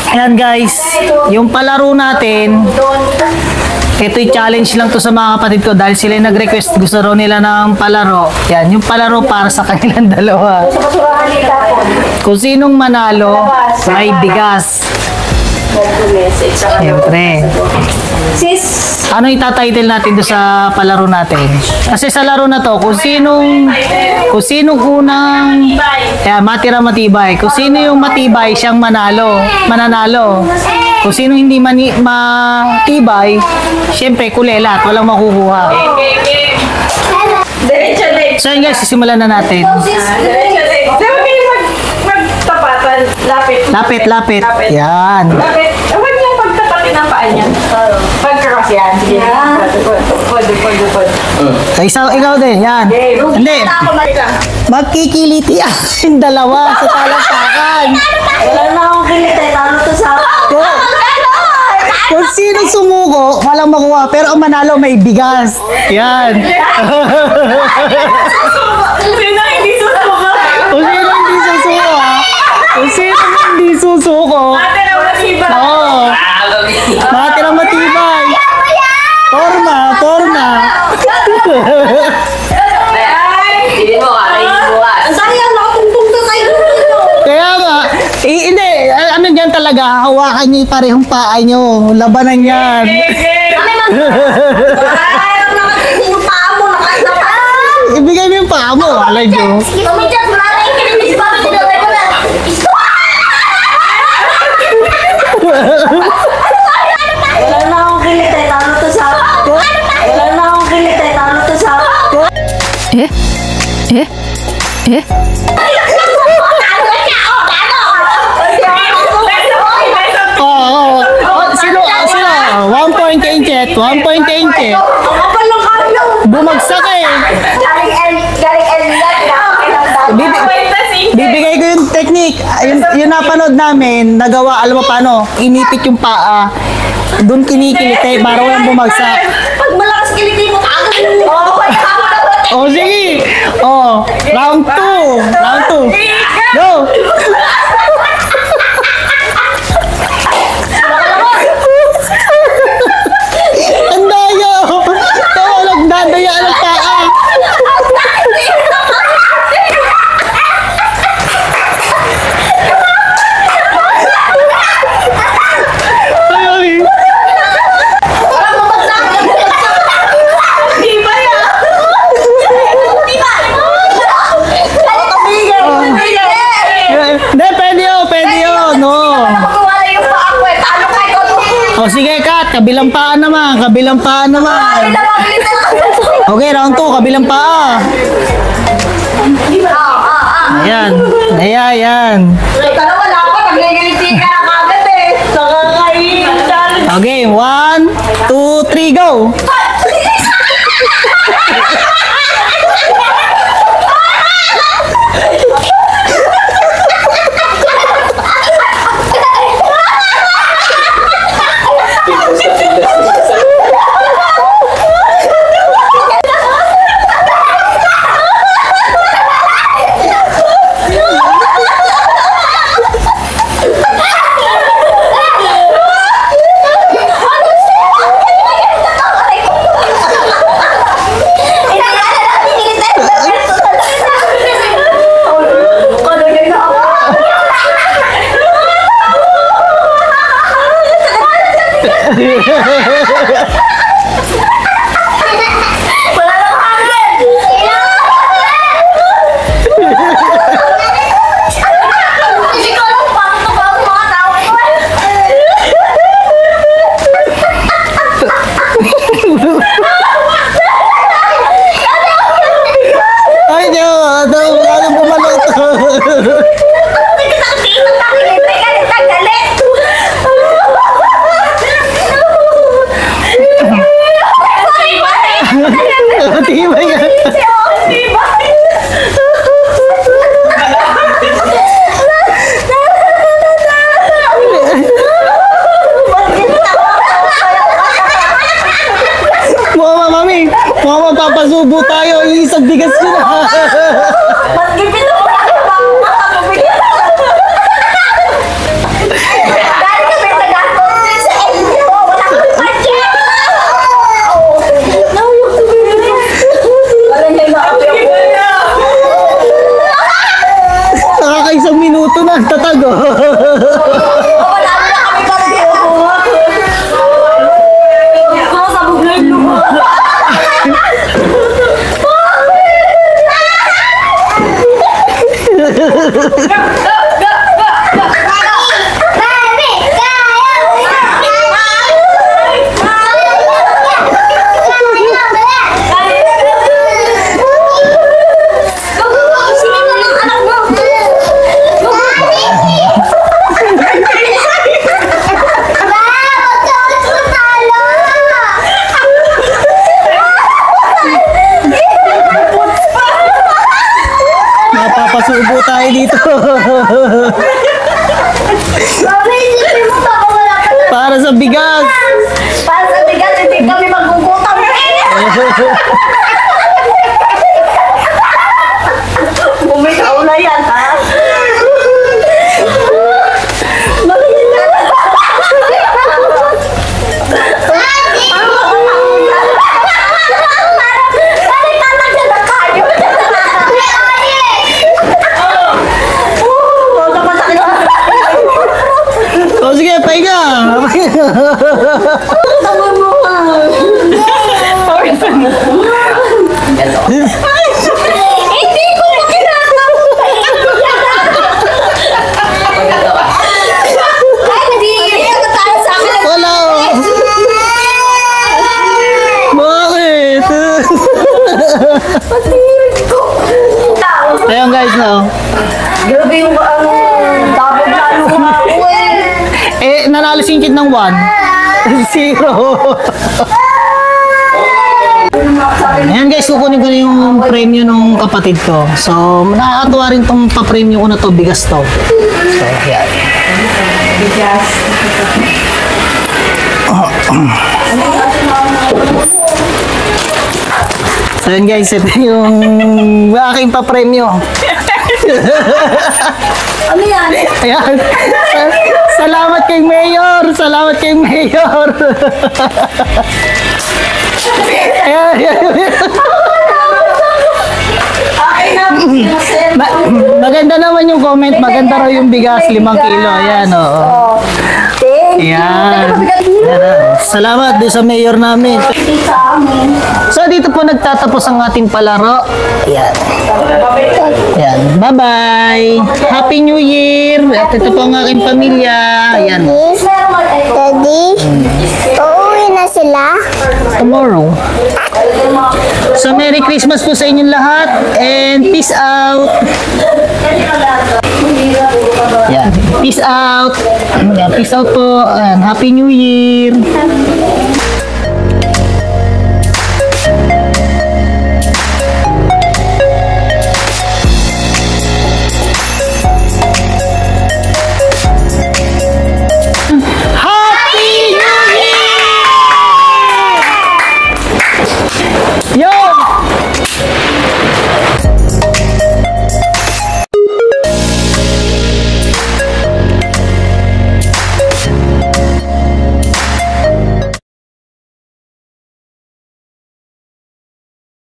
Ayan guys, yung palaro natin, ito'y challenge lang to sa mga kapatid ko dahil sila nag-request, gusto raw nila ng palaro. Yan, yung palaro para sa kanilang dalawa. Kung sinong manalo, may bigas. Siyempre. Ano itatitle natin doon sa palaro natin? Kasi sa laro na to, kung sinong unang matira matibay. Kung sino yung matibay, siyang mananalo. Kung sino hindi matibay, siyempre kulela at walang makukuha. So yun guys, sisimulan na natin. Lapit. Yan. Huwag niyo pagtapatin ang paa niya. Pagkakas yan. Pwede. Ikaw din, yan. Hindi. Magkikiliti ang dalawa sa talampakan. Wala na akong kiliti. Talo to sa Kung sino sumuko, walang makuha. Pero ang manalo may bigas. Yan. Sino hindi susuko? Kung sino hindi susuko, Kung sino hindi susuko, oo. Matira matibay. Torna. Hindi mo kakainin bukas. Ang sayang, nakatungtong to kayo. Kaya nga, hindi, ano dyan talaga, hawakan niyo yung parehong paa niyo. Labanan yan. Kami ayaw nakatingin yung paa mo, nakasapa. Ibigay mo yung paa mo, alay nyo. Kami dyan, wala na yung kinilis pa. Wala na akong kiliti. Talo to sa Oo. Sino? 1 point kay Inchet. 1 point kay Inchet. Bumagsak eh. Bibigay ko yung technique. Yung napanood namin, nagawa, alam mo paano, inipit yung paa. Doon kinikilit para walang bumagsak. Pag malakas kiliti mo, kagad mo. Oh, sige. Oh, round 2. Go. Ang daya. Tawag dadaya ang paa. O sige, Kat, kabilang paa naman. Okay, round 2, kabilang paa. Ayan. Dalawa na ako, nagliliti ka na kagad eh. Okay, 1, 2, 3, go! Papasubo tayo, isang bigas ko na. Magkipin mo na ba? Wala na kami pareho. Sabog na yung luha. Napapasubo tayo dito. Para sa bigas. Para sa bigas, hindi kami magugutang. Bumitaw na yan, ha? O sige, pahinga. Hindi ko na kinakapot. Ay, hindi tayo sa akin. Wala. Bakit? Ayun guys, no. Grabe yung tapos lalo nga ako Nanalo singkit ng 1. 0. Ayan guys, kukunin ko na yung premyo ng kapatid ko. So, nakakatuwa rin tong pa-premyo ko na to, bigas to. So, ayan. Bigas. So, ayan guys, ito yung aking pa-premyo. Ano yan? Ayan. Salamat kay Mayor! Salamat kay Mayor! Ayan, ayan. Maganda naman yung comment. Maganda raw yung bigas, 5 kilo. Ayan, oo. Thank Ayan. Ayan. Salamat doon sa mayor namin. sa amin. So, dito po nagtatapos ang ating palaro. Ayan. Ayan. Bye-bye! Happy New Year! At ito po ang aking pamilya. Ayan. Daddy, uuwi na sila? Tomorrow. So, Merry Christmas po sa inyong lahat. And peace out! Yan. Peace out! Yan. Peace out po. And Happy New Year!